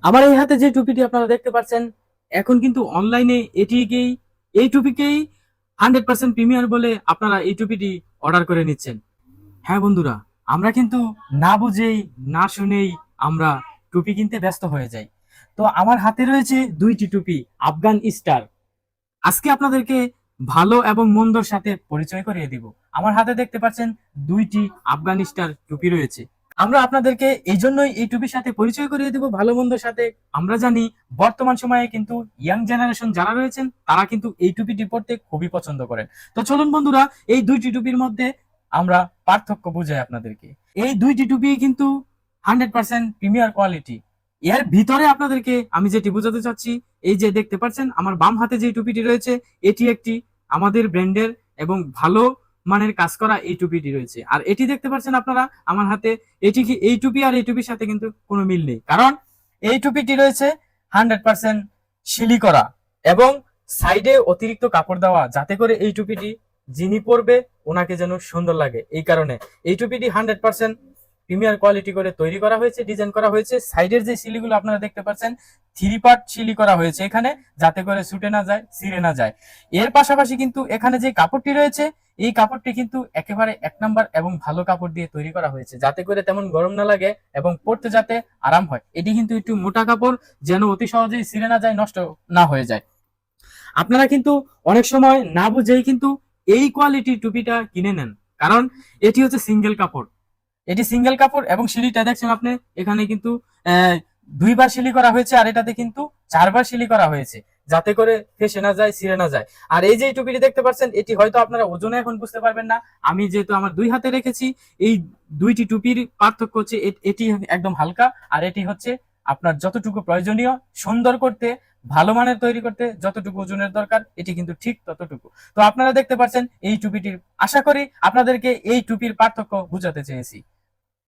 আমার এই হাতে যে টুপিটি আপনারা দেখতে পাচ্ছেন, এখন কিন্তু অনলাইনে এই টুপিকেই 100% প্রিমিয়ার বলে আপনারা এই টুপিটি অর্ডার করে নিচ্ছেন। হ্যাঁ বন্ধুরা, আমরা কিন্তু না বুঝেই না শুনেই আমরা টুপি কিনতে ব্যস্ত হয়ে যাই। তো আমার হাতে রয়েছে দুইটি টুপি, আফগান স্টার। আজকে আপনাদেরকে ভালো এবং মন্দর সাথে পরিচয় করিয়ে দিব। আমার হাতে দেখতে পাচ্ছেন দুইটি আফগান স্টার টুপি রয়েছে। আমরা আপনাদেরকে এই জন্যই এই টুপির সাথে পরিচয় করিয়ে দিব, ভালো মন্দর সাথে। আমরা জানি বর্তমান সময়ে কিন্তু ইয়াং জেনারেশন যারা রয়েছেন তারা কিন্তু এই টুপিটি পরতে খুবই পছন্দ করেন। তো চলুন বন্ধুরা, এই দুইটি টুপির মধ্যে আমরা পার্থক্য বুঝাই আপনাদেরকে। এই দুইটি টুপি কিন্তু 100% প্রিমিয়ার কোয়ালিটি। এর ভিতরে আপনাদেরকে আমি যেটি বোঝাতে চাচ্ছি, এই যে দেখতে পাচ্ছেন আমার বাম হাতে যে টুপিটি রয়েছে, এটি একটি আমাদের ব্র্যান্ডের এবং ভালো মানের কাজ করা এই টুপিটি রয়েছে। আর এটি দেখতে পাচ্ছেন আপনারা আমার হাতে, এটি কি এই টুপি আর এই টুপির সাথে কিন্তু কোনো মিল নেই, কারণ এই টুপিটি রয়েছে 100% শিলি করা এবং সাইডে অতিরিক্ত কাপড় দেওয়া, যাতে করে এই টুপিটি যিনি পরবে ওনাকে যেন সুন্দর লাগে। এই কারণে এই টুপিটি 100% প্রিমিয়ার কোয়ালিটি করে তৈরি করা হয়েছে, ডিজাইন করা হয়েছে। সাইডের যে সিলিগুলো আপনারা দেখতে পাচ্ছেন, 3 পার্ট সিলি করা হয়েছে এখানে, যাতে করে ছুটে না যায়, ছিঁড়ে না যায়। এর পাশাপাশি কিন্তু এখানে যে কাপড়টি রয়েছে, এই কাপড়টি কিন্তু একেবারে 1 নাম্বার এবং ভালো কাপড় দিয়ে তৈরি করা হয়েছে, যাতে করে তেমন গরম না লাগে এবং পরতে যাতে আরাম হয়। এটি কিন্তু একটু মোটা কাপড়, যেন অতি সহজেই ছিঁড়ে না যায়, নষ্ট না হয়ে যায়। আপনারা কিন্তু অনেক সময় না বুঝেই কিন্তু এই কোয়ালিটির টুপিটা কিনে নেন, কারণ এটি হচ্ছে সিঙ্গেল কাপড়। এটি সিঙ্গেল কাপড় এবং সিলিটা দেখছেন আপনি, এখানে কিন্তু 2বার সিলি করা হয়েছে, আর এটাতে কিন্তু 4বার সিলি করা হয়েছে, যাতে করে ফেসে না যায়, ছিঁড়ে না যায়। আর এই যে টুপিটি দেখতে পাচ্ছেন, এটি হয়তো আপনারা ওজনে এখন বুঝতে পারবেন না, আমি যেহেতু আমার 2 হাতে রেখেছি। এই দুইটি টুপির পার্থক্য হচ্ছে এটি একদম হালকা, আর এটি হচ্ছে আপনার যতটুকু প্রয়োজনীয় সুন্দর করতে, ভালো মানের তৈরি করতে যতটুকু ওজনের দরকার, এটি কিন্তু ঠিক ততটুকু। তো আপনারা দেখতে পাচ্ছেন এই টুপিটির, আশা করি আপনাদেরকে এই টুপির পার্থক্য বুঝাতে চেয়েছি।